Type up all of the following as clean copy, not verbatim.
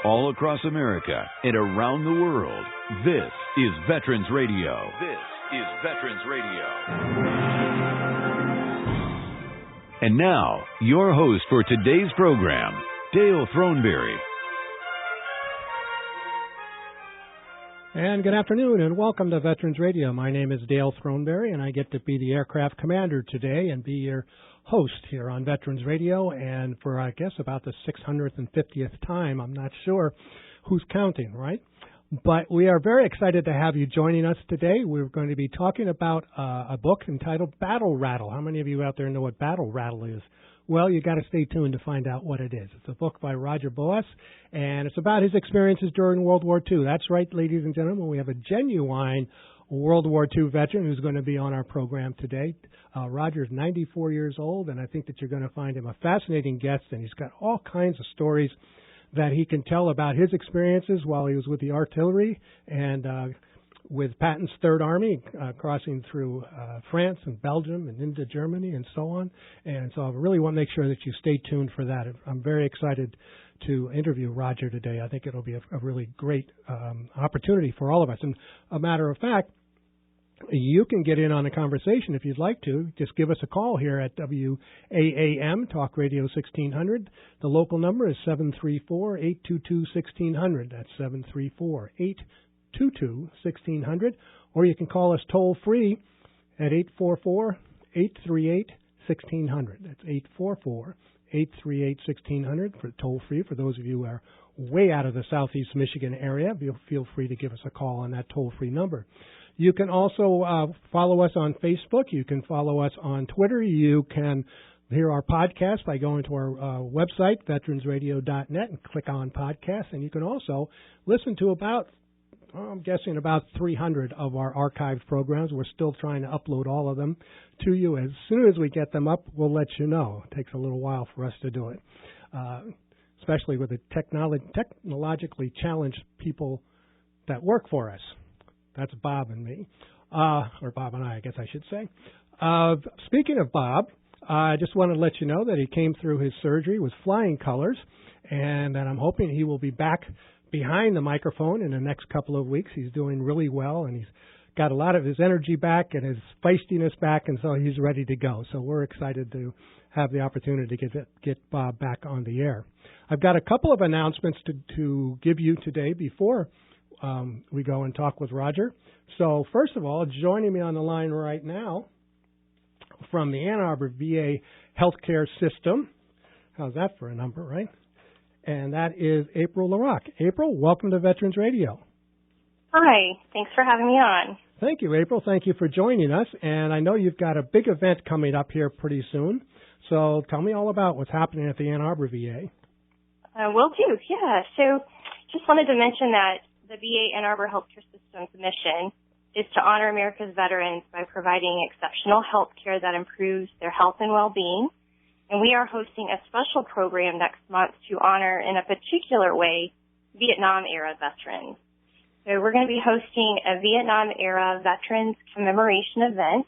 all across America and around the world. This is Veterans Radio. This is Veterans Radio. And now, your host for today's program, Dale Throneberry. And good afternoon, and welcome to Veterans Radio. My name is Dale Throneberry, and I get to be the aircraft commander today and be your host here on Veterans Radio. And for, I guess, about the 650th time, I'm not sure who's counting, right? But we are very excited to have you joining us today. We're going to be talking about a book entitled Rattle. How many of you out there know what Rattle is? Well, you got to stay tuned to find out what it is. It's a book by Roger Boas, and it's about his experiences during World War II. That's right, ladies and gentlemen. We have a genuine World War II veteran who's going to be on our program today. Roger's 94 years old, and I think that you're going to find him a fascinating guest, and he's got all kinds of stories that he can tell about his experiences while he was with the artillery and with Patton's Third Army, crossing through France and Belgium and into Germany and so on. And so I really want to make sure that you stay tuned for that. I'm very excited to interview Roger today. I think it'll be a really great opportunity for all of us. And a matter of fact, you can get in on a conversation if you'd like to. Just give us a call here at WAAM, Talk Radio 1600. The local number is 734-822-1600. That's 734-822-1600. Or you can call us toll free at 844-838-1600. That's 844-838-1600 for toll free. For those of you who are way out of the southeast Michigan area, feel free to give us a call on that toll free number. You can also follow us on Facebook. You can follow us on Twitter. You can hear our podcast by going to our website, veteransradio.net, and click on podcasts. And you can also listen to about 300 of our archived programs. We're still trying to upload all of them to you. As soon as we get them up, we'll let you know. It takes a little while for us to do it, especially with the technologically challenged people that work for us. That's Bob and me, or Bob and I guess I should say. Speaking of Bob, I just want to let you know that he came through his surgery with flying colors, and that I'm hoping he will be back behind the microphone in the next couple of weeks. He's doing really well, and he's got a lot of his energy back and his feistiness back, and so he's ready to go. So we're excited to have the opportunity to get Bob back on the air. I've got a couple of announcements to give you today before we go and talk with Roger. So first of all, joining me on the line right now from the Ann Arbor VA Healthcare System. How's that for a number, right? And that is April LaRocque. April, welcome to Veterans Radio. Hi. Thanks for having me on. Thank you, April. Thank you for joining us. And I know you've got a big event coming up here pretty soon. So tell me all about what's happening at the Ann Arbor VA. Will do, yeah. So just wanted to mention that the VA Ann Arbor Healthcare System's mission is to honor America's veterans by providing exceptional health care that improves their health and well-being. And we are hosting a special program next month to honor, in a particular way, Vietnam-era veterans. So we're going to be hosting a Vietnam-era Veterans Commemoration event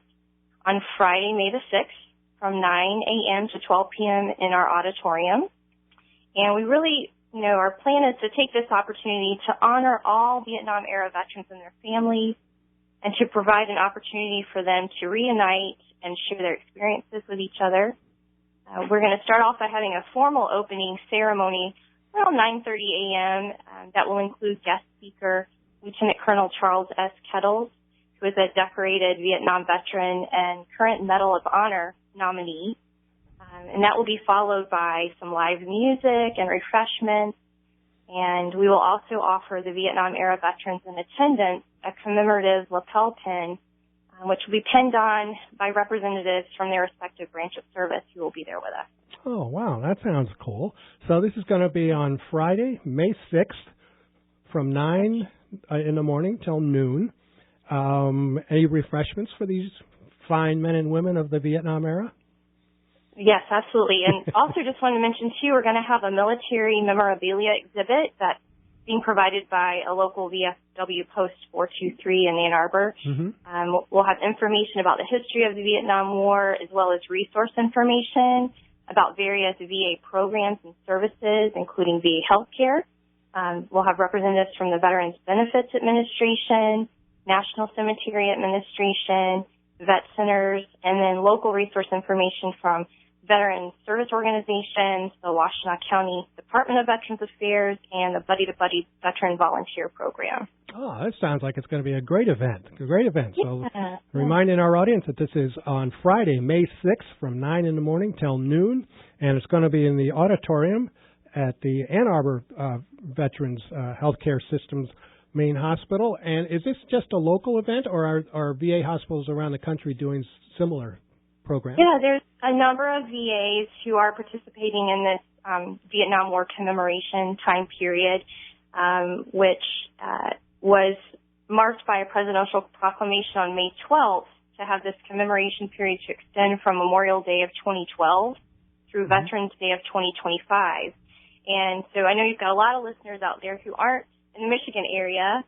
on Friday, May the 6th, from 9 a.m. to 12 p.m. in our auditorium. And we really, our plan is to take this opportunity to honor all Vietnam-era veterans and their families, and to provide an opportunity for them to reunite and share their experiences with each other. We're going to start off by having a formal opening ceremony around 9:30 a.m. That will include guest speaker Lieutenant Colonel Charles S. Kettles, who is a decorated Vietnam veteran and current Medal of Honor nominee. And that will be followed by some live music and refreshments. And we will also offer the Vietnam-era veterans in attendance a commemorative lapel pin, which will be pinned on by representatives from their respective branch of service who will be there with us. Oh, wow, that sounds cool. So this is going to be on Friday, May 6th, from 9 in the morning till noon. Any refreshments for these fine men and women of the Vietnam era? Yes, absolutely. And also just wanted to mention, too, we're going to have a military memorabilia exhibit that's being provided by a local VFW Post 423 in Ann Arbor. Mm-hmm. We'll have information about the history of the Vietnam War, as well as resource information about various VA programs and services, including VA healthcare. We'll have representatives from the Veterans Benefits Administration, National Cemetery Administration, vet centers, and then local resource information from veteran service organizations, the Washtenaw County Department of Veterans Affairs, and the Buddy to Buddy Veteran Volunteer Program. Oh, that sounds like it's going to be a great event. A great event. Yeah. So reminding our audience that this is on Friday, May 6th from 9 in the morning till noon, and it's going to be in the auditorium at the Ann Arbor Veterans Healthcare Systems main hospital. And is this just a local event, or are VA hospitals around the country doing similar programs? Yeah, there's a number of VAs who are participating in this Vietnam War commemoration time period, which was marked by a presidential proclamation on May 12th to have this commemoration period to extend from Memorial Day of 2012 through Veterans Day of 2025. And so I know you've got a lot of listeners out there who aren't in the Michigan area.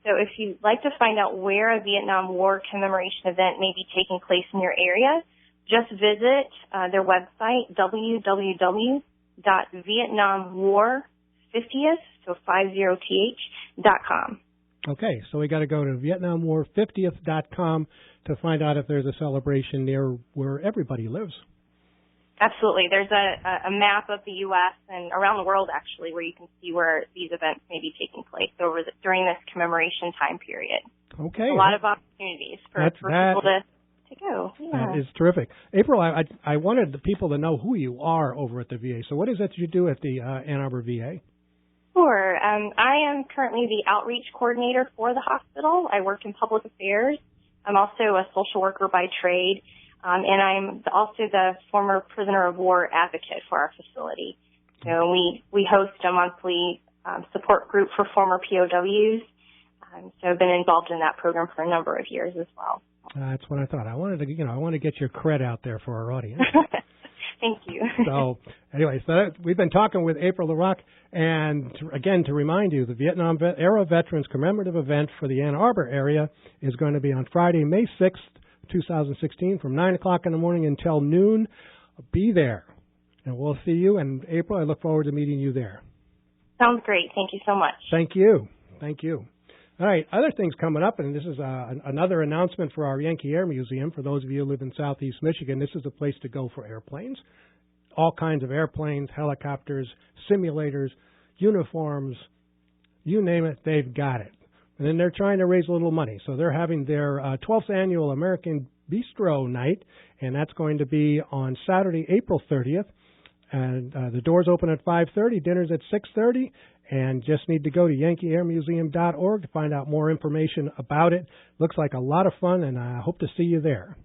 So if you'd like to find out where a Vietnam War commemoration event may be taking place in your area, just visit their website, www.vietnamwar50th, so 50th.com. Okay, so we got to go to VietnamWar50th.com to find out if there's a celebration near where everybody lives. Absolutely. There's a map of the U.S. and around the world, actually, where you can see where these events may be taking place during this commemoration time period. Okay. A lot of opportunities for people to go. Yeah. That is terrific. April, I wanted the people to know who you are over at the VA. So what is it you do at the Ann Arbor VA? Sure. I am currently the outreach coordinator for the hospital. I work in public affairs. I'm also a social worker by trade. And I'm also the former prisoner of war advocate for our facility. So we host a monthly support group for former POWs. So I've been involved in that program for a number of years as well. That's what I thought. I want to get your cred out there for our audience. Thank you. So anyway, we've been talking with April LaRock, and again, to remind you, the Vietnam Era Veterans Commemorative Event for the Ann Arbor area is going to be on Friday, May 6th, 2016, from 9 o'clock in the morning until noon. Be there, and we'll see you. And April, I look forward to meeting you there. Sounds great. Thank you so much. Thank you. Thank you. All right, other things coming up, and this is another announcement for our Yankee Air Museum. For those of you who live in southeast Michigan, this is a place to go for airplanes. All kinds of airplanes, helicopters, simulators, uniforms, you name it, they've got it. And then they're trying to raise a little money. So they're having their 12th annual American Bistro Night, and that's going to be on Saturday, April 30th. And the doors open at 5:30, dinner's at 6:30. And just need to go to yankeeairmuseum.org to find out more information about it. Looks like a lot of fun, and I hope to see you there.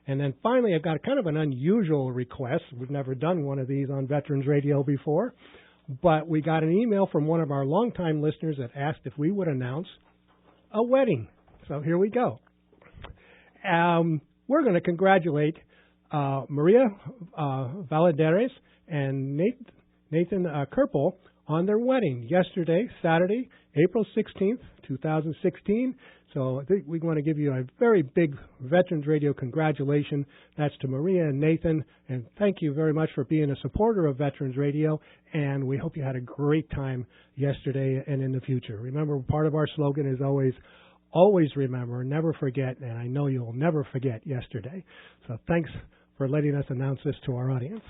And then finally, I've got kind of an unusual request. We've never done one of these on Veterans Radio before, but we got an email from one of our longtime listeners that asked if we would announce a wedding. So here we go. We're going to congratulate Maria Valadares and Nathan Kerpel on their wedding yesterday, Saturday, April 16th, 2016. So I think we want to give you a very big Veterans Radio congratulations. That's to Maria and Nathan, and thank you very much for being a supporter of Veterans Radio, and we hope you had a great time yesterday and in the future. Remember, part of our slogan is always remember, never forget, and I know you'll never forget yesterday. So thanks for letting us announce this to our audience.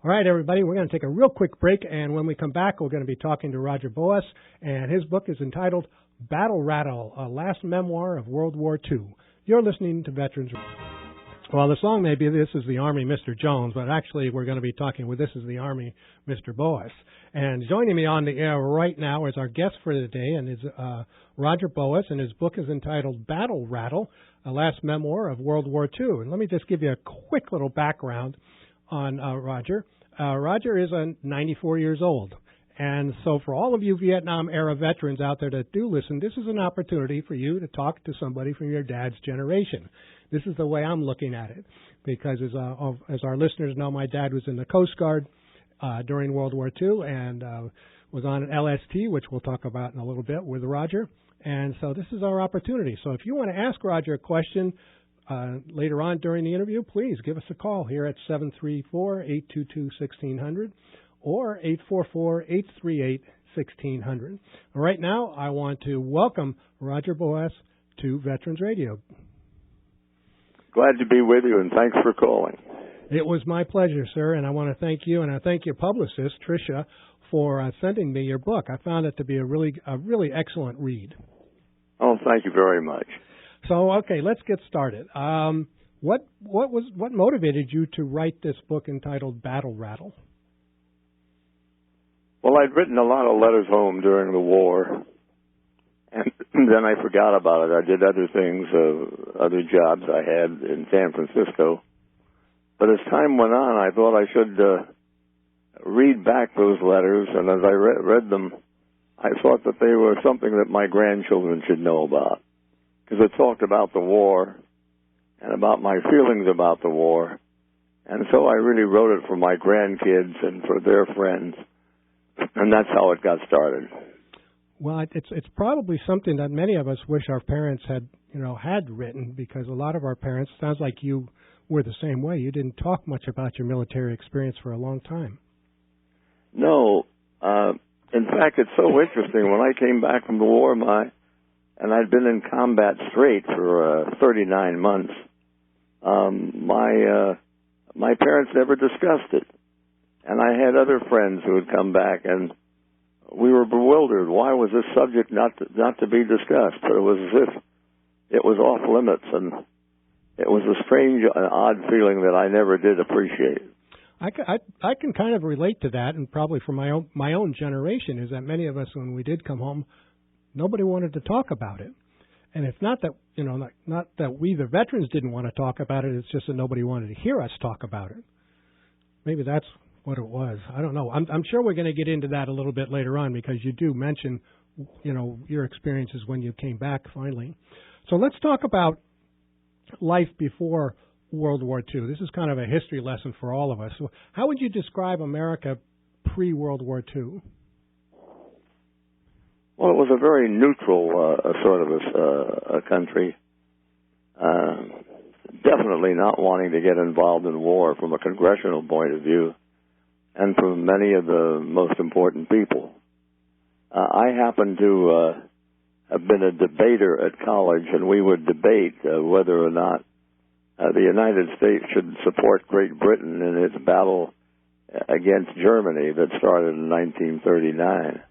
All right, everybody, we're going to take a real quick break, and when we come back, we're going to be talking to Roger Boas, and his book is entitled Rattle, a last memoir of World War II. You're listening to Veterans Radio. Well, the song may be This is the Army, Mr. Jones, but actually we're going to be talking with This is the Army, Mr. Boas. And joining me on the air right now is our guest for the day, and is Roger Boas, and his book is entitled Rattle, a last memoir of World War II. And let me just give you a quick little background on Roger. Roger is 94 years old. And so for all of you Vietnam-era veterans out there that do listen, this is an opportunity for you to talk to somebody from your dad's generation. This is the way I'm looking at it, because as our listeners know, my dad was in the Coast Guard during World War II and was on an LST, which we'll talk about in a little bit with Roger. And so this is our opportunity. So if you want to ask Roger a question later on during the interview, please give us a call here at 734-822-1600, or 844-838-1600. Right now, I want to welcome Roger Boas to Veterans Radio. Glad to be with you, and thanks for calling. It was my pleasure, sir, and I want to thank you, and I thank your publicist, Tricia, for sending me your book. I found it to be a really excellent read. Oh, thank you very much. So, okay, let's get started. What motivated you to write this book entitled Rattle? Well, I'd written a lot of letters home during the war, and then I forgot about it. I did other things, other jobs I had in San Francisco. But as time went on, I thought I should read back those letters, and as I read them, I thought that they were something that my grandchildren should know about, because it talked about the war and about my feelings about the war. And so I really wrote it for my grandkids and for their friends, and that's how it got started. Well, it's probably something that many of us wish our parents had written, because a lot of our parents, sounds like you were the same way. You didn't talk much about your military experience for a long time. No. In fact, it's so interesting. When I came back from the war, and I'd been in combat straight for 39 months, my parents never discussed it. And I had other friends who had come back, and we were bewildered. Why was this subject not to be discussed? But it was as if it was off limits, and it was a strange and odd feeling that I never did appreciate. I can kind of relate to that, and probably from my own generation, is that many of us, when we did come home, nobody wanted to talk about it. And it's not that not that we, the veterans, didn't want to talk about it. It's just that nobody wanted to hear us talk about it. Maybe that's what it was. I don't know. I'm sure we're going to get into that a little bit later on, because you do mention your experiences when you came back finally. So let's talk about life before World War II. This is kind of a history lesson for all of us. So how would you describe America pre-World War II? Well, it was a very neutral sort of a country. Definitely not wanting to get involved in war from a congressional point of view, and from many of the most important people. I happen to have been a debater at college, and we would debate whether or not the United States should support Great Britain in its battle against Germany that started in 1939.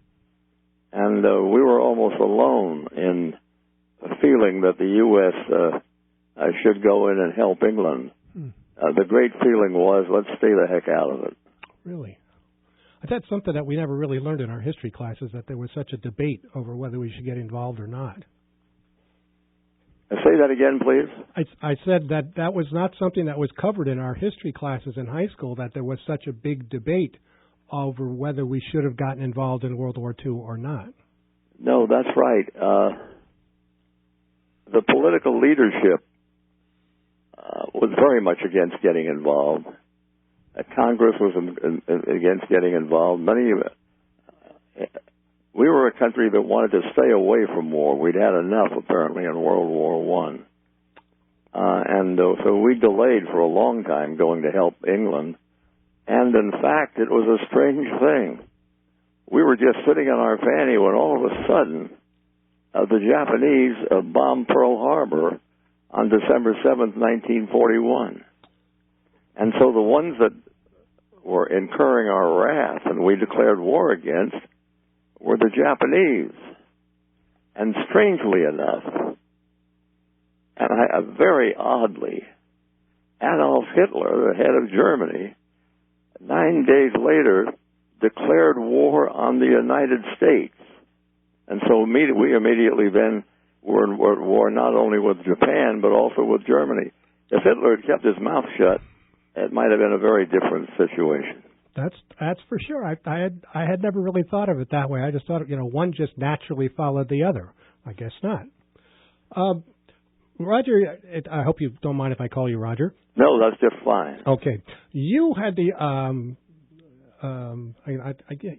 And we were almost alone in feeling that the U.S. Should go in and help England. The great feeling was, let's stay the heck out of it. Really? That's something that we never really learned in our history classes, that there was such a debate over whether we should get involved or not. Say that again, please. I said that was not something that was covered in our history classes in high school, that there was such a big debate over whether we should have gotten involved in World War II or not. No, that's right. The political leadership was very much against getting involved. Congress was against getting involved. We were a country that wanted to stay away from war. We'd had enough, apparently, in World War I. So we delayed for a long time going to help England. And, in fact, it was a strange thing. We were just sitting on our fanny when all of a sudden the Japanese bombed Pearl Harbor on December 7th, 1941. And so the ones that were incurring our wrath and we declared war against were the Japanese. And strangely enough, and very oddly, Adolf Hitler, the head of Germany, 9 days later declared war on the United States. And so we immediately then were in war not only with Japan, but also with Germany. If Hitler had kept his mouth shut, it might have been a very different situation. That's for sure. I had never really thought of it that way. I just thought, one just naturally followed the other. I guess not. Roger, I hope you don't mind if I call you Roger. No, that's just fine. Okay. You had the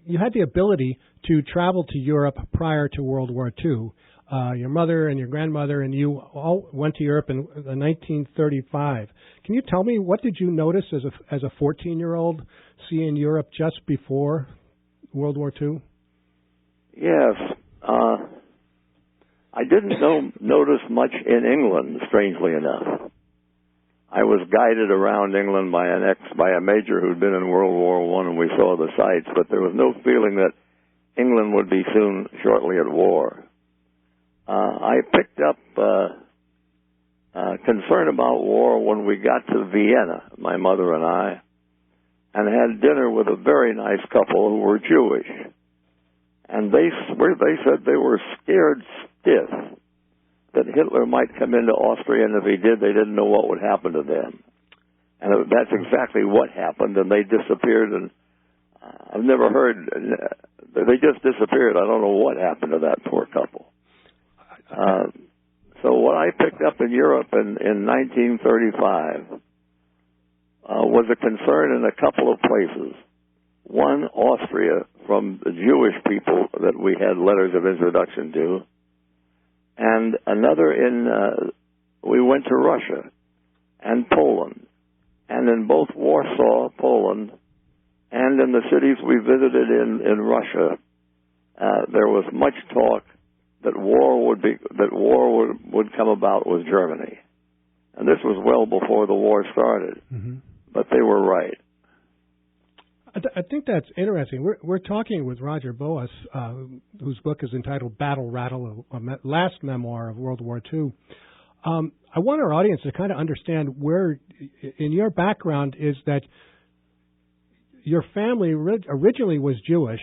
you had the ability to travel to Europe prior to World War II. your mother and your grandmother, and you all went to Europe in 1935. Can you tell me, what did you notice as a 14-year-old seeing Europe just before World War II? Yes. I didn't notice much in England, strangely enough. I was guided around England by a major who'd been in World War I, and we saw the sights, but there was no feeling that England would be shortly at war. I picked up concern about war when we got to Vienna, my mother and I, and had dinner with a very nice couple who were Jewish. And they said they were scared stiff that Hitler might come into Austria, and if he did, they didn't know what would happen to them. And that's exactly what happened, and they disappeared, and I've never heard, they just disappeared. I don't know what happened to that poor couple. So what I picked up in Europe in 1935 was a concern in a couple of places. One, Austria, from the Jewish people that we had letters of introduction to, and another we went to Russia and Poland. And in both Warsaw, Poland, and in the cities we visited in Russia, there was much talk that war would come about with Germany. And this was well before the war started. Mm-hmm. But they were right. I think that's interesting. We're talking with Roger Boas, whose book is entitled Battle, Rattle, a last memoir of World War II. I want our audience to kind of understand where, in your background, is that your family originally was Jewish,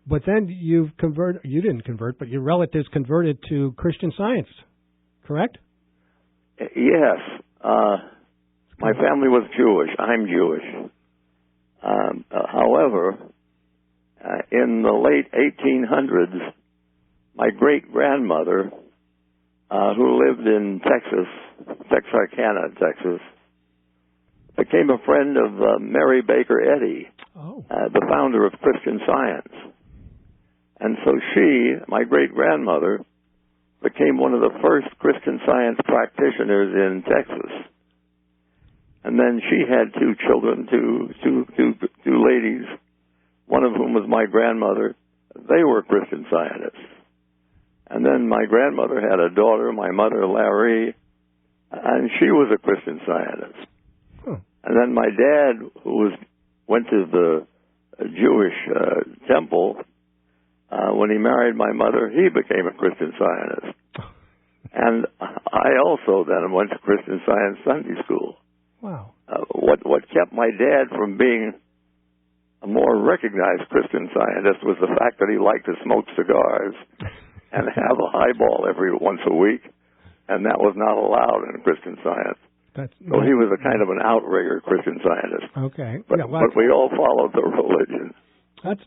but then you didn't convert, but your relatives converted to Christian Science, correct? Yes. My family was Jewish. I'm Jewish. However, in the late 1800s, my great-grandmother, who lived in Texarkana, Texas, became a friend of Mary Baker Eddy, the founder of Christian Science. And so she, my great-grandmother, became one of the first Christian Science practitioners in Texas. And then she had two children, two ladies, one of whom was my grandmother. They were Christian Scientists. And then my grandmother had a daughter, my mother, Larry, and she was a Christian Scientist. Huh. And then my dad, who went to the Jewish temple, when he married my mother, he became a Christian Scientist. And I also then went to Christian Science Sunday School. Wow. What kept my dad from being a more recognized Christian Scientist was the fact that he liked to smoke cigars and have a highball every once a week, and that was not allowed in Christian Science. So he was a kind of an outrigger Christian Scientist. Okay. But we all followed the religion.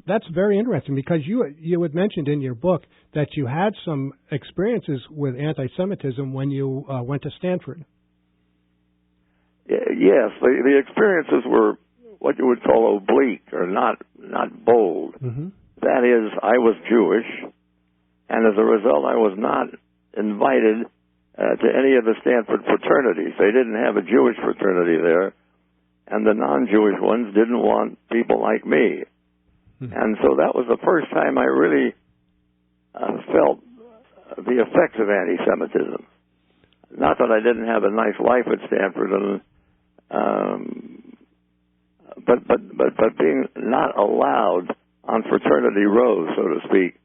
That's very interesting, because you had mentioned in your book that you had some experiences with anti-Semitism when you went to Stanford. Yes, the experiences were what you would call oblique, or not bold. Mm-hmm. That is, I was Jewish, and as a result, I was not invited to any of the Stanford fraternities. They didn't have a Jewish fraternity there, and the non-Jewish ones didn't want people like me. Mm-hmm. And so that was the first time I really felt the effects of anti-Semitism. Not that I didn't have a nice life at Stanford, but being not allowed on fraternity rows, so to speak,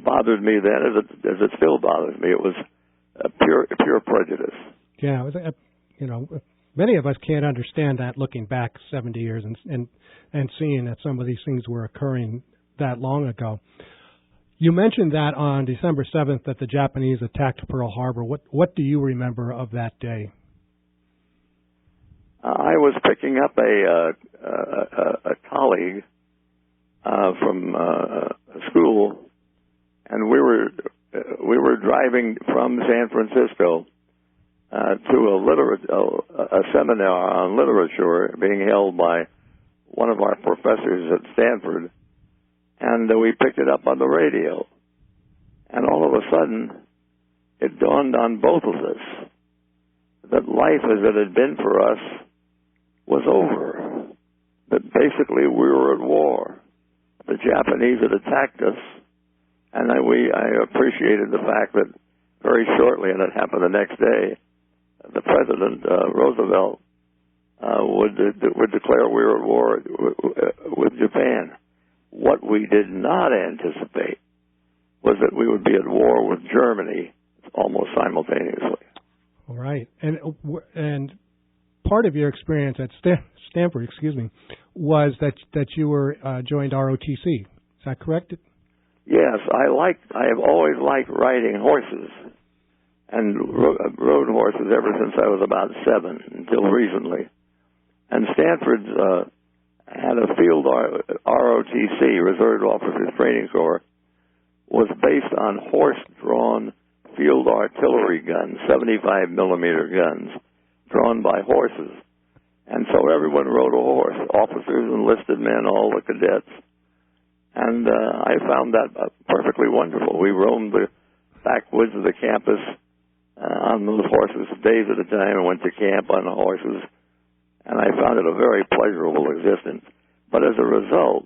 bothered me then, as it still bothers me. It was pure prejudice. Yeah, many of us can't understand that looking back 70 years and seeing that some of these things were occurring that long ago. You mentioned that on December 7th that the Japanese attacked Pearl Harbor. What do you remember of that day? I was picking up a colleague from school, and we were driving from San Francisco to a seminar on literature being held by one of our professors at Stanford, and we picked it up on the radio. And all of a sudden, it dawned on both of us that life as it had been for us was over. That basically we were at war. The Japanese had attacked us, and I appreciated the fact that very shortly, and it happened the next day, the President, Roosevelt, would declare we were at war with Japan. What we did not anticipate was that we would be at war with Germany almost simultaneously. All right. And part of your experience at Stanford, was that you were joined ROTC. Is that correct? Yes, I have always liked riding horses, and rode horses ever since I was about 7 until recently. And Stanford had a field ROTC, Reserve Officers Training Corps, was based on horse-drawn field artillery guns, 75 millimeter guns, drawn by horses. And so everyone rode a horse, officers, enlisted men, all the cadets. And I found that perfectly wonderful. We roamed the backwoods of the campus on those horses days at a time and went to camp on the horses. And I found it a very pleasurable existence. But as a result,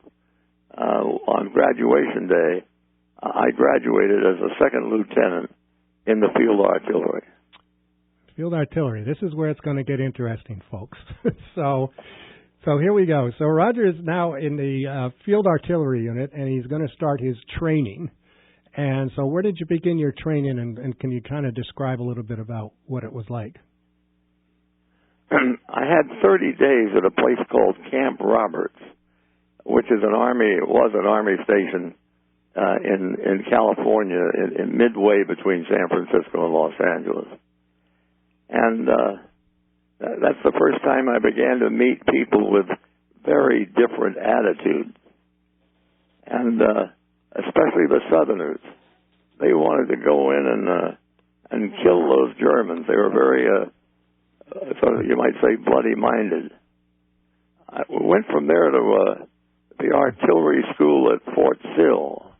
on graduation day, I graduated as a second lieutenant in the field artillery. Field artillery. This is where it's going to get interesting, folks. So here we go. So Roger is now in the field artillery unit, and he's going to start his training. And so where did you begin your training, and can you kind of describe a little bit about what it was like? I had 30 days at a place called Camp Roberts, which is was an Army station in California, in midway between San Francisco and Los Angeles. And that's the first time I began to meet people with very different attitudes. And especially the Southerners. They wanted to go in and kill those Germans. They were very, sort of, you might say, bloody-minded. I went from there to the artillery school at Fort Sill.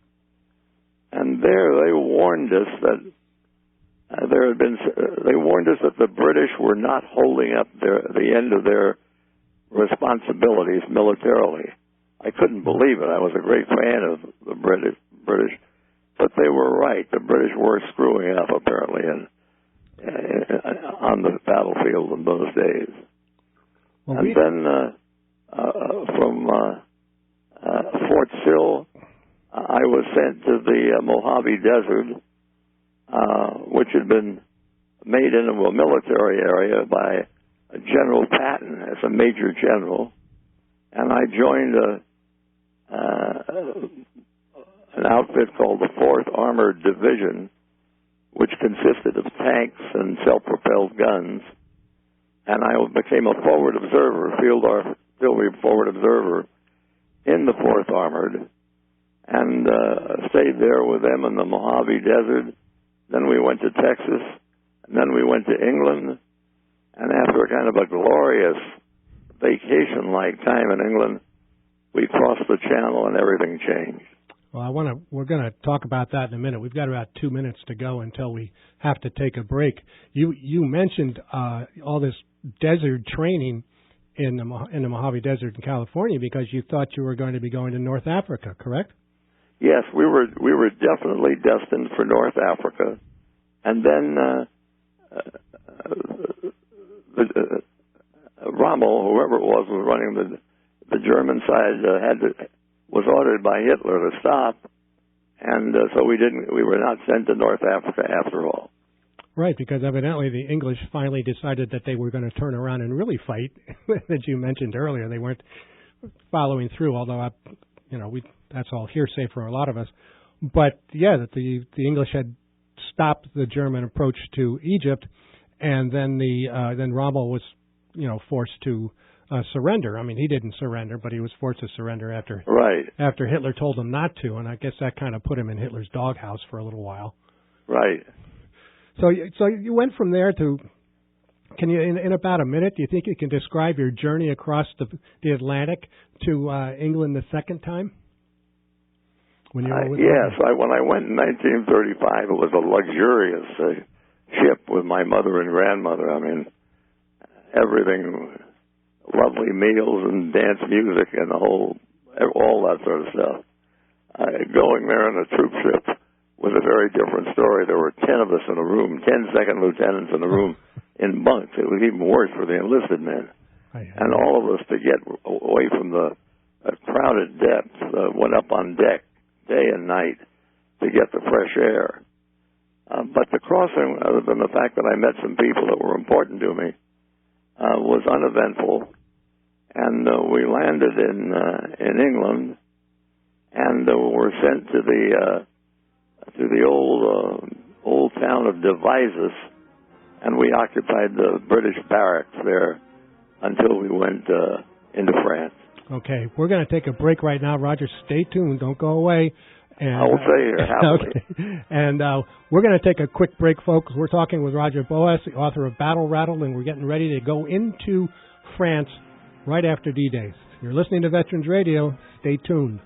And there they warned us that they warned us that the British were not holding up the end of their responsibilities militarily. I couldn't believe it. I was a great fan of the British, but they were right. The British were screwing up apparently on the battlefield in those days. Well, and then from Fort Sill, I was sent to the Mojave Desert, which had been made into a military area by General Patton as a major general, and I joined an outfit called the 4th Armored Division, which consisted of tanks and self-propelled guns, and I became a forward observer, field artillery forward observer in the 4th Armored, and stayed there with them in the Mojave Desert. Then we went to Texas, and then we went to England, and after kind of a glorious vacation-like time in England, we crossed the channel and everything changed. Well, we're going to talk about that in a minute. We've got about 2 minutes to go until we have to take a break. You mentioned all this desert training in the Mojave Desert in California because you thought you were going to be going to North Africa, correct? Yes, we were definitely destined for North Africa, and then Rommel, whoever it was running the German side, was ordered by Hitler to stop, and so we were not sent to North Africa after all. Right, because evidently the English finally decided that they were going to turn around and really fight, as you mentioned earlier. They weren't following through, although that's all hearsay for a lot of us. But yeah, that the English had stopped the German approach to Egypt, and then then Rommel was forced to surrender. I mean, he didn't surrender, but he was forced to surrender after Hitler told him not to, and I guess that kind of put him in Hitler's doghouse for a little while. Right. So you went from there to. Can you, in about a minute, do you think you can describe your journey across the Atlantic to England the second time? when you were with Yes, when I went in 1935, it was a luxurious ship with my mother and grandmother. I mean, everything, lovely meals and dance music and all that sort of stuff. Going there on a troop ship was a very different story. There were 10 of us in a room, 10 second lieutenants in a room in bunks. It was even worse for the enlisted men. And all of us, to get away from the crowded depths, went up on deck day and night to get the fresh air. But the crossing, other than the fact that I met some people that were important to me, was uneventful. And we landed in England, and were sent to the old town of Devizes, and we occupied the British barracks there until we went into France. Okay, we're going to take a break right now. Roger, stay tuned. Don't go away. And, I will stay here happily. Okay. And we're going to take a quick break, folks. We're talking with Roger Boas, the author of Battle, Rattle, and we're getting ready to go into France right after D-Day. You're listening to Veterans Radio. Stay tuned.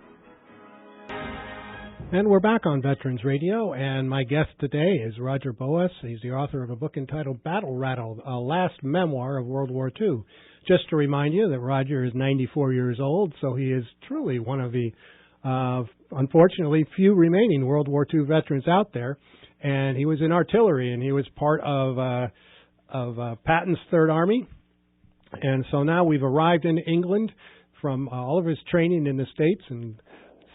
And we're back on Veterans Radio, and my guest today is Roger Boas. He's the author of a book entitled Battle, Rattle, a last memoir of World War II. Just to remind you that Roger is 94 years old, so he is truly one of the, unfortunately, few remaining World War II veterans out there. And he was in artillery, and he was part of Patton's Third Army. And so now we've arrived in England from all of his training in the States and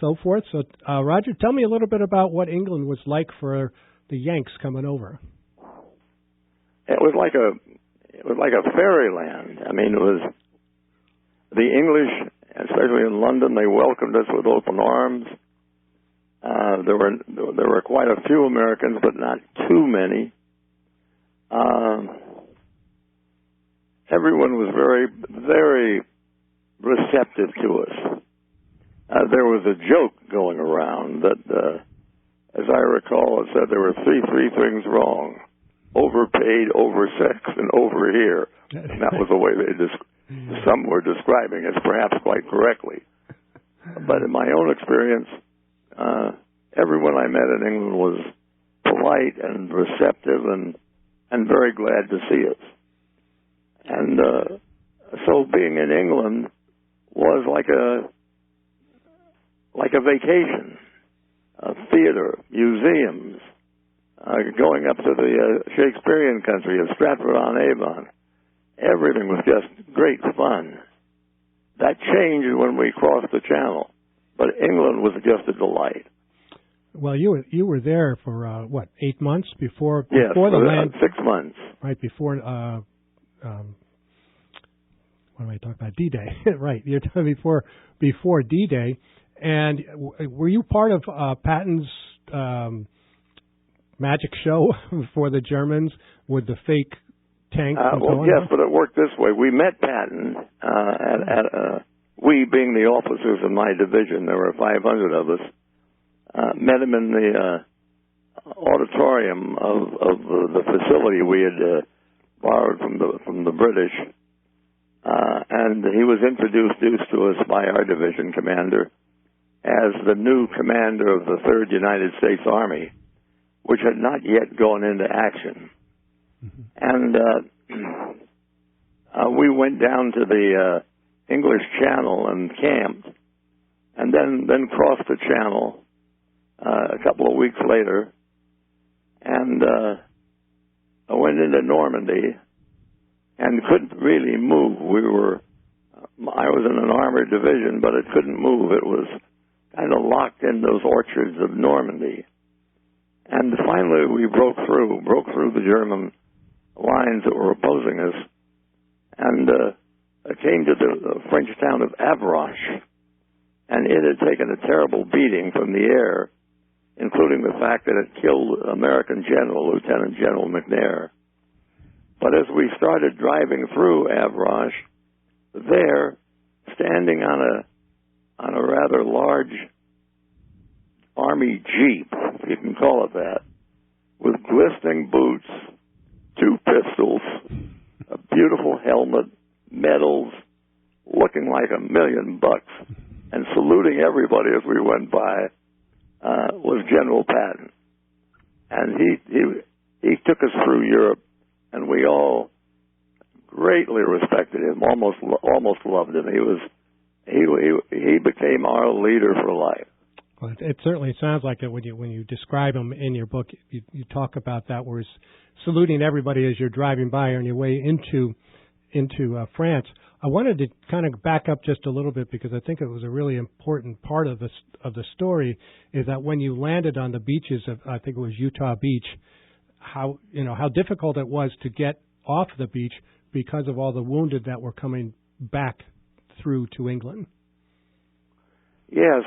so forth. So, Roger, tell me a little bit about what England was like for the Yanks coming over. It was like a fairyland. I mean, it was the English, especially in London. They welcomed us with open arms. There were quite a few Americans, but not too many. Everyone was very, very receptive to us. There was a joke going around that, as I recall, it said there were three things wrong: overpaid, oversexed, and over here. And that was the way some were describing it, perhaps quite correctly. But in my own experience, everyone I met in England was polite and receptive and very glad to see us. And so being in England was like a vacation. Theater, museums, going up to the Shakespearean country of Stratford-on-Avon. Everything was just great fun. That changed when we crossed the Channel, but England was just a delight. Well, you were there for 8 months before yes, the land? 6 months. Right before. What am I talking about? D-Day, right? You're talking before D-Day. And were you part of Patton's magic show for the Germans with the fake tanks? Well, yes, but it worked this way. We met Patton we being the officers of my division, there were 500 of us, met him in the auditorium of the facility we had borrowed from the British, and he was introduced to us by our division commander as the new commander of the 3rd United States Army, which had not yet gone into action. And we went down to the English Channel and camped, and then crossed the Channel a couple of weeks later, and I went into Normandy and couldn't really move. I was in an armored division, but it couldn't move. It was kind of locked in those orchards of Normandy. And finally we broke through the German lines that were opposing us, and came to the French town of Avranches, and it had taken a terrible beating from the air, including the fact that it killed American General, Lieutenant General McNair. But as we started driving through Avranches, there, standing on a rather large army jeep, if you can call it that, with glistening boots, 2 pistols, a beautiful helmet, medals, looking like $1 million, and saluting everybody as we went by, was General Patton. And he took us through Europe, and we all greatly respected him, almost loved him. He became our leader for life. Well, it certainly sounds like it when you describe him in your book. You talk about that, where he's saluting everybody as you're driving by on your way into France. I wanted to kind of back up just a little bit because I think it was a really important part of the story. Is that when you landed on the beaches of, I think it was Utah Beach, how difficult it was to get off the beach because of all the wounded that were coming back through to England. Yes,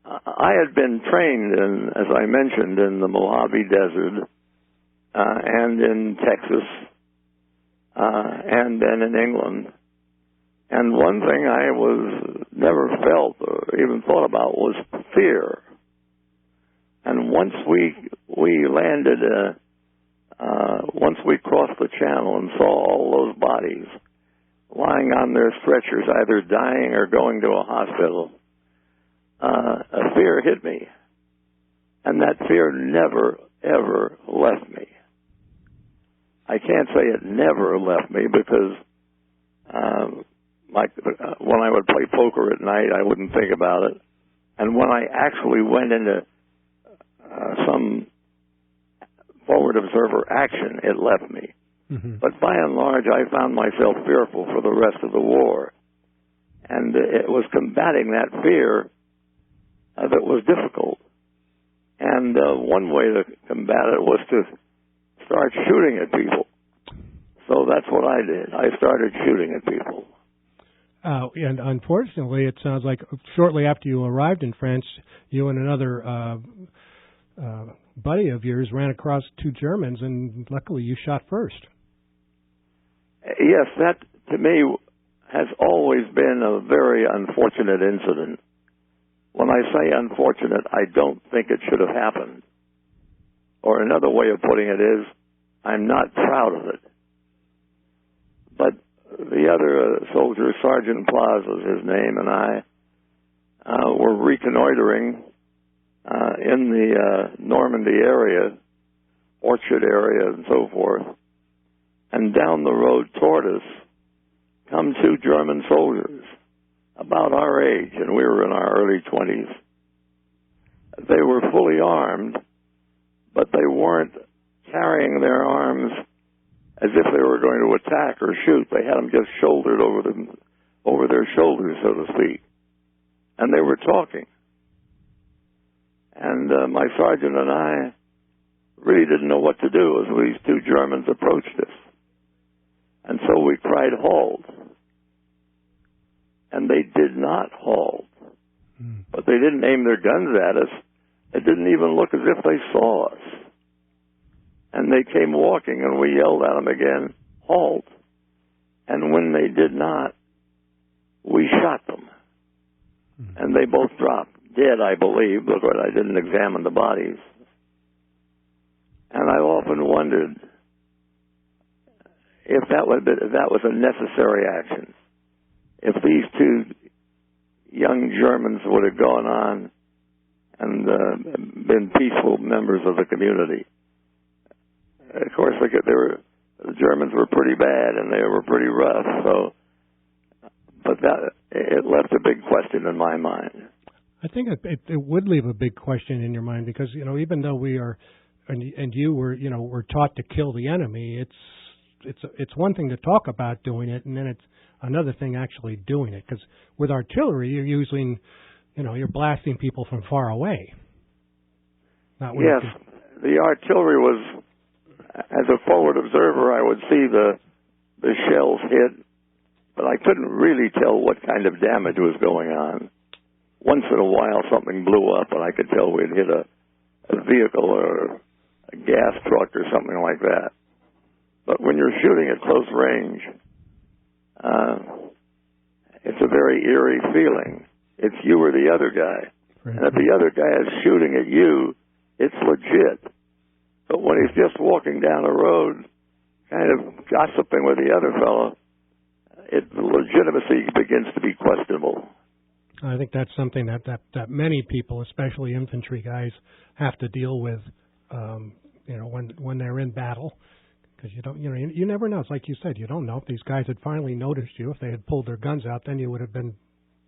I had been trained in, as I mentioned, in the Mojave Desert and in Texas and then in England. And one thing I never felt or even thought about was fear. And once we landed, once we crossed the channel and saw all those bodies lying on their stretchers, either dying or going to a hospital, a fear hit me. And that fear never, ever left me. I can't say it never left me because when I would play poker at night, I wouldn't think about it. And when I actually went into some forward observer action, it left me. Mm-hmm. But by and large, I found myself fearful for the rest of the war. And it was combating that fear that was difficult. And one way to combat it was to start shooting at people. So that's what I did. I started shooting at people. And unfortunately, it sounds like shortly after you arrived in France, you and another buddy of yours ran across two Germans, and luckily you shot first. Yes, that to me has always been a very unfortunate incident. When I say unfortunate, I don't think it should have happened. Or another way of putting it is, I'm not proud of it. But the other soldier, Sergeant Plaza is his name, and I were reconnoitering in the Normandy area, Orchard area, and so forth. And down the road toward us come two German soldiers, about our age, and we were in our early 20s. They were fully armed, but they weren't carrying their arms as if they were going to attack or shoot. They had them just shouldered over their shoulders, so to speak. And they were talking. And my sergeant and I really didn't know what to do as these two Germans approached us. And so we cried, "Halt." And they did not halt. But they didn't aim their guns at us. It didn't even look as if they saw us. And they came walking, and we yelled at them again, "Halt." And when they did not, we shot them. And they both dropped dead, I believe, because I didn't examine the bodies. And I often wondered if that was a necessary action. If these two young Germans would have gone on and been peaceful members of the community. Of course, the Germans were pretty bad and they were pretty rough. So, but it left a big question in my mind. I think it would leave a big question in your mind because even though we are, and you were taught to kill the enemy. It's one thing to talk about doing it, and then it's another thing actually doing it. Because with artillery, you're using, you're blasting people from far away. Yes, the artillery was. As a forward observer, I would see the shells hit, but I couldn't really tell what kind of damage was going on. Once in a while, something blew up, and I could tell we'd hit a vehicle or a gas truck or something like that. But when you're shooting at close range, it's a very eerie feeling. It's you or the other guy. Right. And if the other guy is shooting at you, it's legit. But when he's just walking down the road, kind of gossiping with the other fellow, the legitimacy begins to be questionable. I think that's something that many people, especially infantry guys, have to deal with, when they're in battle, because you never know. It's like you said, you don't know if these guys had finally noticed you. If they had pulled their guns out, then you would have been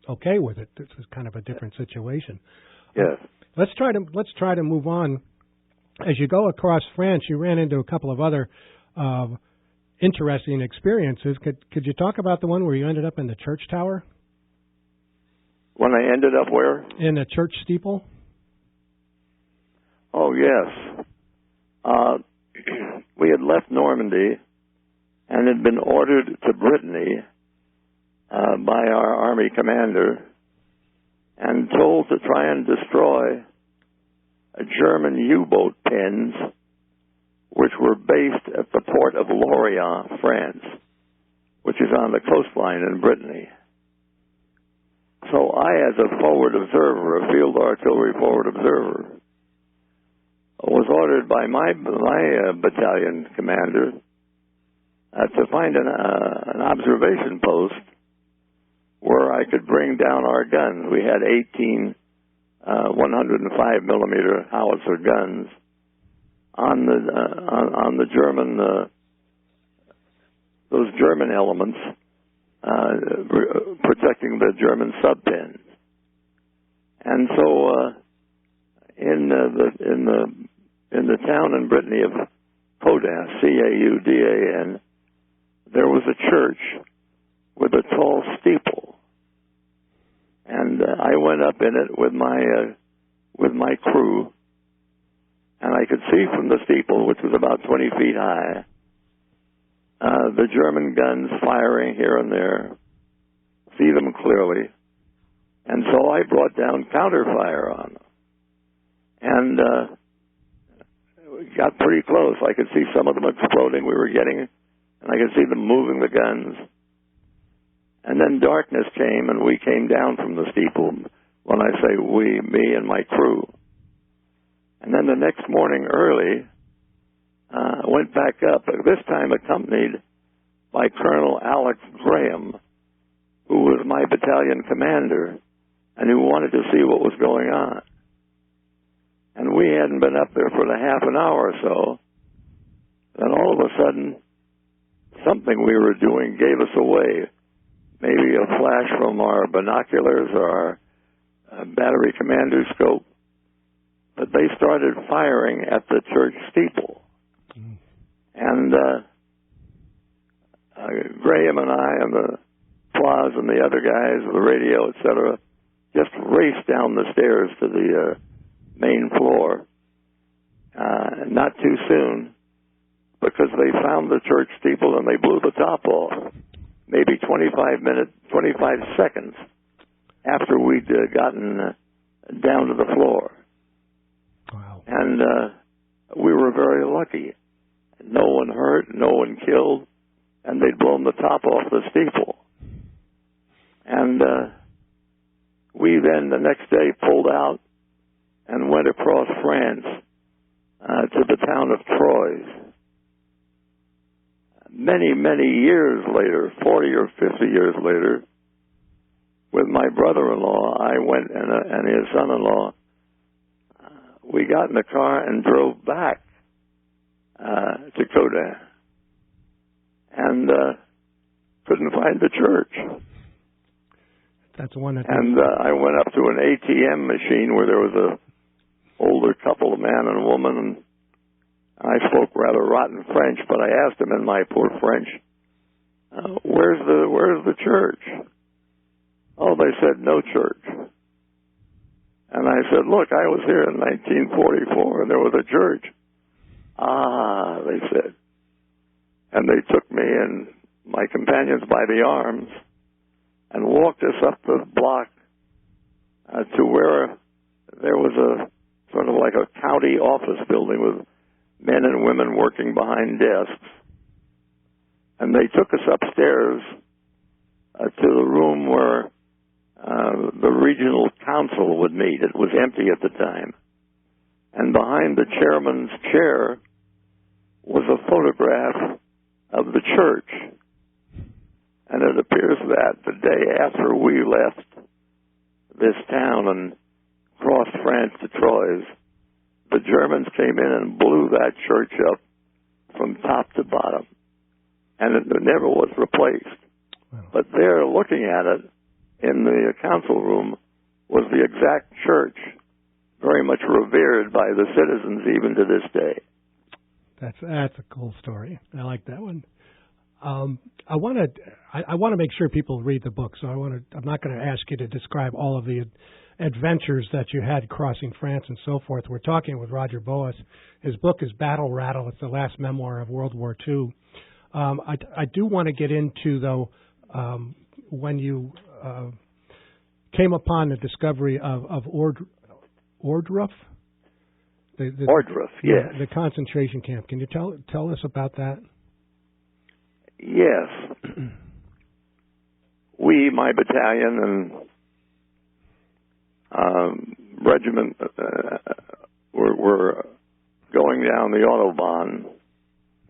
okay with it. This is kind of a different situation. Yes. Let's try to move on. As you go across France, you ran into a couple of other interesting experiences. Could you talk about the one where you ended up in the church tower? When I ended up where? In a church steeple. Oh, yes. We had left Normandy and had been ordered to Brittany by our army commander and told to try and destroy German U-boat pens which were based at the port of Lorient, France, which is on the coastline in Brittany. So I, as a forward observer, a field artillery forward observer, was ordered by my battalion commander to find an observation post where I could bring down our guns. We had 18 105 millimeter howitzer guns on the German those German elements protecting the German sub-pens. And so in the town in Brittany of Caudan, Caudan, there was a church with a tall steeple, and I went up in it with my crew, and I could see from the steeple, which was about 20 feet high, the German guns firing here and there, see them clearly, and so I brought down counterfire on them, and we got pretty close. I could see some of them exploding. We were getting, and I could see them moving the guns. And then darkness came, and we came down from the steeple. When I say we, me and my crew. And then the next morning early, went back up, this time accompanied by Colonel Alex Graham, who was my battalion commander, and who wanted to see what was going on. And we hadn't been up there for a half an hour or so. Then all of a sudden, something we were doing gave us away. Maybe a flash from our binoculars or our battery commander scope. But they started firing at the church steeple. Mm. And Graham and I and the Plas and the other guys, the radio, etc., just raced down the stairs to the main floor. Not too soon, because they found the church steeple and they blew the top off. Maybe 25 seconds after we'd gotten down to the floor. Wow. And we were very lucky. No one hurt, no one killed, and they'd blown the top off the steeple. And we then, the next day, pulled out and went across France to the town of Troyes. Many, many years later, 40 or 50 years later, with my brother-in-law, I went and his son-in-law, we got in the car and drove back to Caudan and couldn't find the church. That's one that. And I went up to an ATM machine where there was a older couple, a man and a woman, and I spoke rather rotten French, but I asked them in my poor French, where's the church? Oh, they said, no church. And I said, look, I was here in 1944, and there was a church. Ah, they said. And they took me and my companions by the arms and walked us up the block to where there was a sort of like a county office building with men and women working behind desks. And they took us upstairs to the room where the regional council would meet. It was empty at the time. And behind the chairman's chair was a photograph of the church. And it appears that the day after we left, this town and crossed France to Troyes, the Germans came in and blew that church up from top to bottom, and it never was replaced. Wow. But there, looking at it in the council room, was the exact church, very much revered by the citizens even to this day. That's a cool story. I like that one. I want to make sure people read the book, so I'm not going to ask you to describe all of the adventures that you had crossing France and so forth. We're talking with Roger Boas. His book is Rattle. It's the last memoir of World War II. I do want to get into, though, when you came upon the discovery of Ordruff. Ordruff, Yeah, yes. the concentration camp. Can you tell us about that? Yes. We, my battalion and regiment, were going down the Autobahn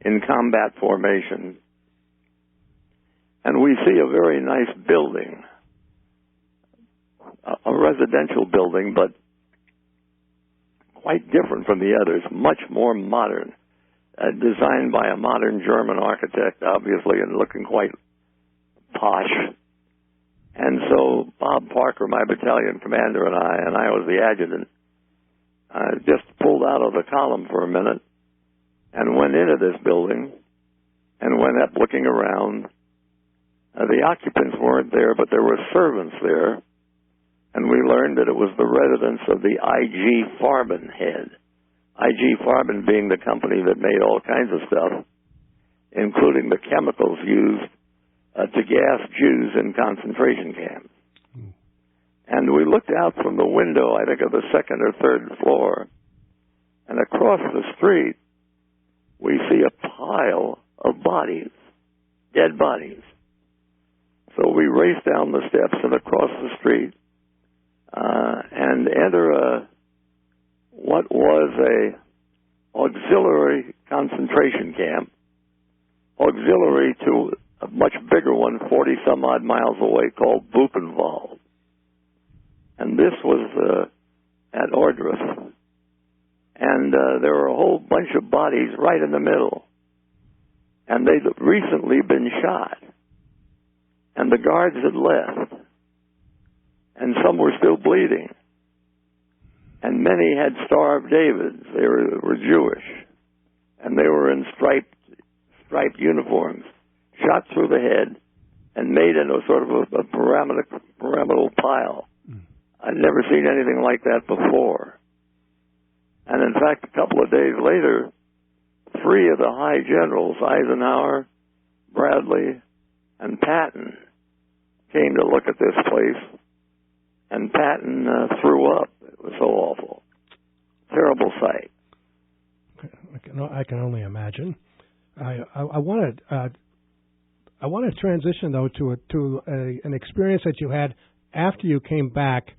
in combat formation, and we see a very nice building, a residential building, but quite different from the others, much more modern, designed by a modern German architect, obviously, and looking quite posh. And so Bob Parker, my battalion commander, and I was the adjutant, just pulled out of the column for a minute and went into this building and went up looking around. The occupants weren't there, but there were servants there, and we learned that it was the residence of the I.G. Farben head. I.G. Farben being the company that made all kinds of stuff, including the chemicals used to gas Jews in concentration camps. And we looked out from the window, I think, of the second or third floor, and across the street, we see a pile of bodies, dead bodies. So we raced down the steps and across the street, and enter what was a auxiliary concentration camp, auxiliary to a much bigger one 40-some-odd miles away called Buchenwald. And this was at Ordruff. And there were a whole bunch of bodies right in the middle. And they'd recently been shot. And the guards had left. And some were still bleeding. And many had starved Davids. They were Jewish. And they were in striped uniforms, shot through the head, and made into a sort of a pyramidal pile. I'd never seen anything like that before. And in fact, a couple of days later, 3 of the high generals, Eisenhower, Bradley, and Patton, came to look at this place. And Patton threw up. It was so awful. Terrible sight. I can only imagine. I want to transition though to an experience that you had after you came back.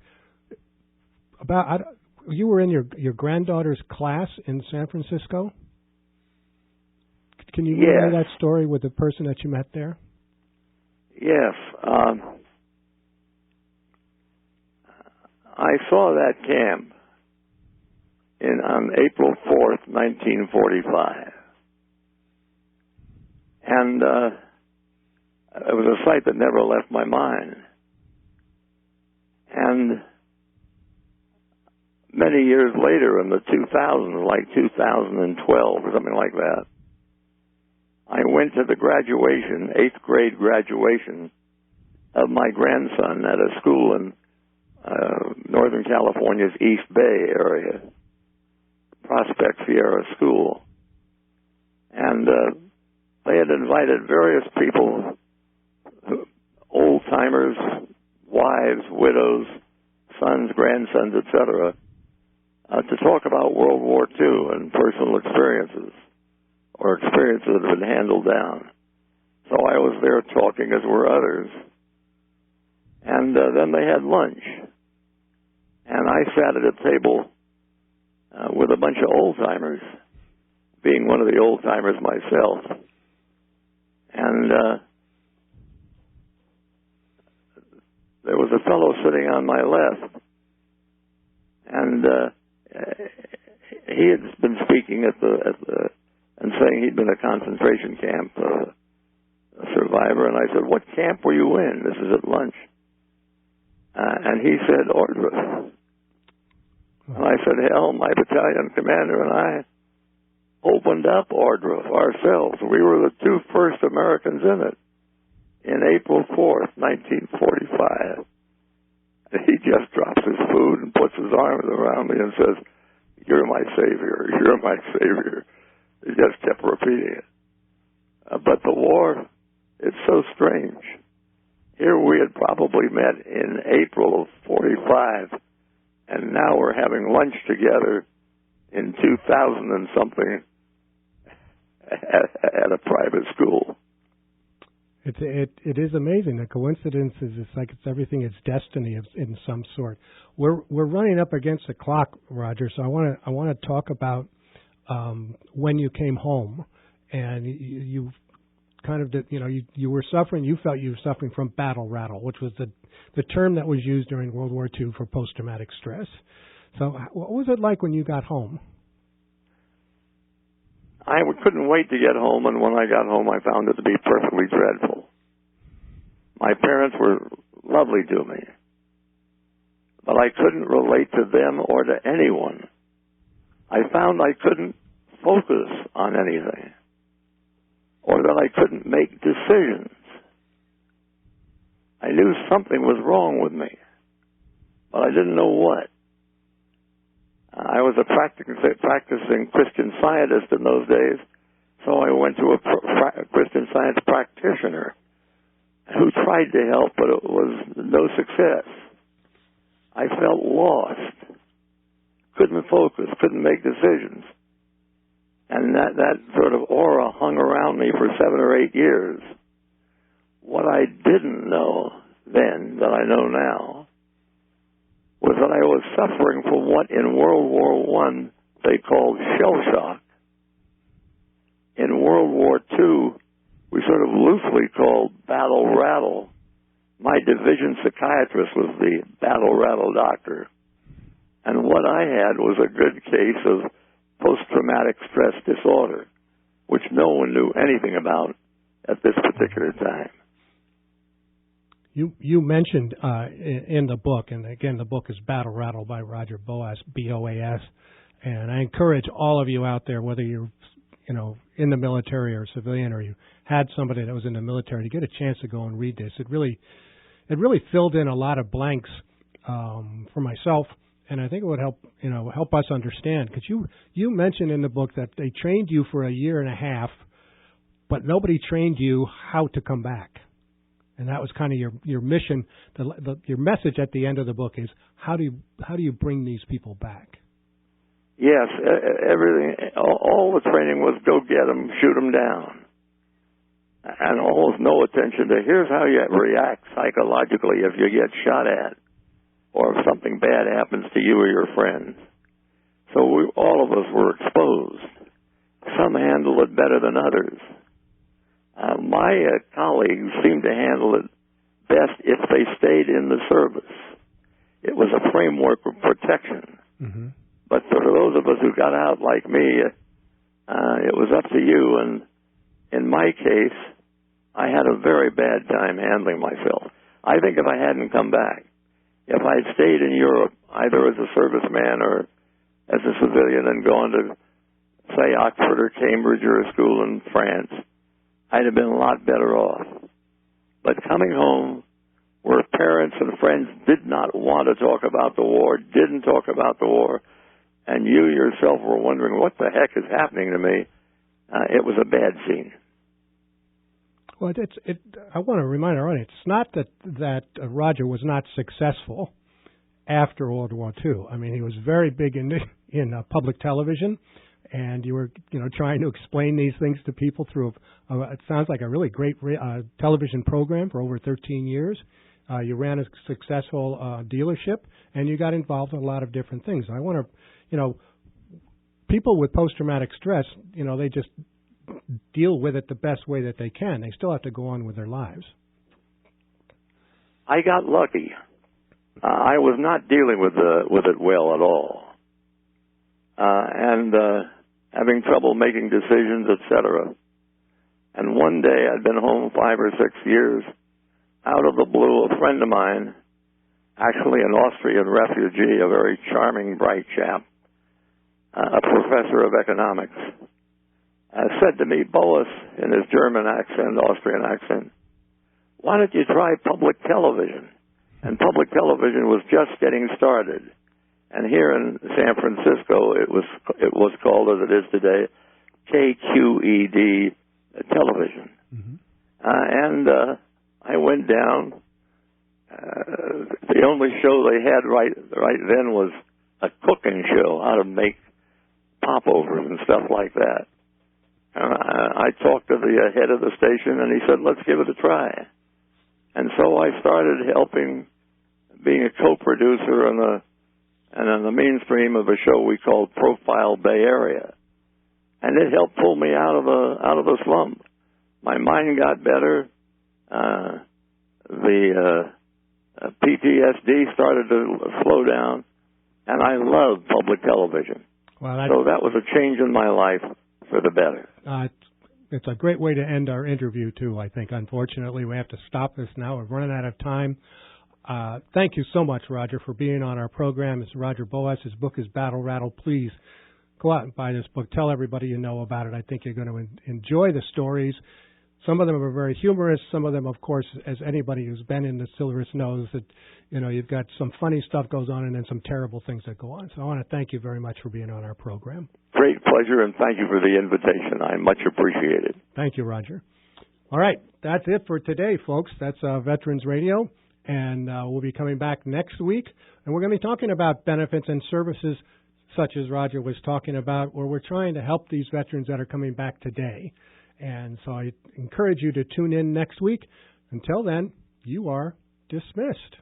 You were in your granddaughter's class in San Francisco. Can you relay that story with the person that you met there? Yes. I saw that camp on April 4th, 1945. And it was a sight that never left my mind. And many years later, in the 2000s, like 2012 or something like that, I went to the graduation, 8th grade graduation, of my grandson at a school in Northern California's East Bay area, Prospect Sierra School. And they had invited various people, old-timers, wives, widows, sons, grandsons, etc., to talk about World War II and personal experiences, or experiences that had been handled down. So I was there talking, as were others. And then they had lunch. And I sat at a table with a bunch of old-timers, being one of the old-timers myself. And there was a fellow sitting on my left, and he had been speaking and saying he'd been a concentration camp survivor, and I said, "What camp were you in?" This is at lunch. And he said, "Ordre." And I said, "Hell, my battalion commander and I opened up Ordre ourselves. We were the two first Americans in it in April 4th, 1945. And he just drops his food and puts his arms around me and says, "You're my savior, you're my savior." He just kept repeating it. But the war, it's so strange. Here we had probably met in April of 45, and now we're having lunch together in 2000 and something at a private school. It is amazing. The coincidence is it's like it's everything is destiny in some sort. We're running up against the clock, Roger. So I want to talk about when you came home, and you kind of did, you were suffering. You felt you were suffering from battle rattle, which was the term that was used during World War II for post-traumatic stress. So what was it like when you got home? I couldn't wait to get home, and when I got home, I found it to be perfectly dreadful. My parents were lovely to me, but I couldn't relate to them or to anyone. I found I couldn't focus on anything, or that I couldn't make decisions. I knew something was wrong with me, but I didn't know what. I was a practicing Christian Scientist in those days, so I went to a Christian Science practitioner who tried to help, but it was no success. I felt lost, couldn't focus, couldn't make decisions. And that sort of aura hung around me for 7 or 8 years. What I didn't know then, that I know now, was that I was suffering from what in World War I they called shell shock. In World War II, we sort of loosely called battle rattle. My division psychiatrist was the battle rattle doctor. And what I had was a good case of post-traumatic stress disorder, which no one knew anything about at this particular time. You mentioned in the book, and again, the book is Battle Rattle by Roger Boas, B-O-A-S, and I encourage all of you out there, whether you're in the military or civilian, or you had somebody that was in the military, to get a chance to go and read this. It really filled in a lot of blanks for myself, and I think it would help us understand, because you mentioned in the book that they trained you for 1.5 years, but nobody trained you how to come back. And that was kind of your mission. Your message at the end of the book is how do you bring these people back? Yes, everything. All the training was go get them, shoot them down, and almost no attention to here's how you react psychologically if you get shot at, or if something bad happens to you or your friends. So all of us were exposed. Some handle it better than others. My colleagues seemed to handle it best if they stayed in the service. It was a framework of protection. Mm-hmm. But for those of us who got out like me, it was up to you. And in my case, I had a very bad time handling myself. I think if I hadn't come back, if I'd stayed in Europe, either as a serviceman or as a civilian and gone to, say, Oxford or Cambridge or a school in France, I'd have been a lot better off. But coming home, where parents and friends did not want to talk about the war, didn't talk about the war, and you yourself were wondering what the heck is happening to me, it was a bad scene. Well, I want to remind our audience, it's not that Roger was not successful after World War II. I mean, he was very big in public television, and you were trying to explain these things to people through it sounds like a really great television program for over 13 years. You ran a successful dealership, and you got involved in a lot of different things. I want to, people with post-traumatic stress, they just deal with it the best way that they can. They still have to go on with their lives. I got lucky. I was not dealing with it well at all, and having trouble making decisions, etc. And one day, I'd been home 5 or 6 years. Out of the blue, a friend of mine, actually an Austrian refugee, a very charming, bright chap, a professor of economics, said to me, Boas, in his German accent, Austrian accent, why don't you try public television? And public television was just getting started. And here in San Francisco, it was called, as it is today, KQED television. Mm-hmm. And I went down. The only show they had right then was a cooking show, how to make popovers and stuff like that. And I talked to the head of the station, and he said, let's give it a try. And so I started helping, being a co-producer in the mainstream of a show we called Profile Bay Area. And it helped pull me out of the slump. My mind got better. The PTSD started to slow down, and I love public television. Well, so that was a change in my life for the better. It's a great way to end our interview, too, I think. Unfortunately, we have to stop this now. We're running out of time. Thank you so much, Roger, for being on our program. It's Roger Boas. His book is Rattle. Please go out and buy this book. Tell everybody you know about it. I think you're going to enjoy the stories. Some of them are very humorous. Some of them, of course, as anybody who's been in the service knows, that you've got some funny stuff goes on and then some terrible things that go on. So I want to thank you very much for being on our program. Great pleasure, and thank you for the invitation. I much appreciate it. Thank you, Roger. All right, that's it for today, folks. That's Veterans Radio, and we'll be coming back next week, and we're going to be talking about benefits and services such as Roger was talking about, where we're trying to help these veterans that are coming back today. And so I encourage you to tune in next week. Until then, you are dismissed.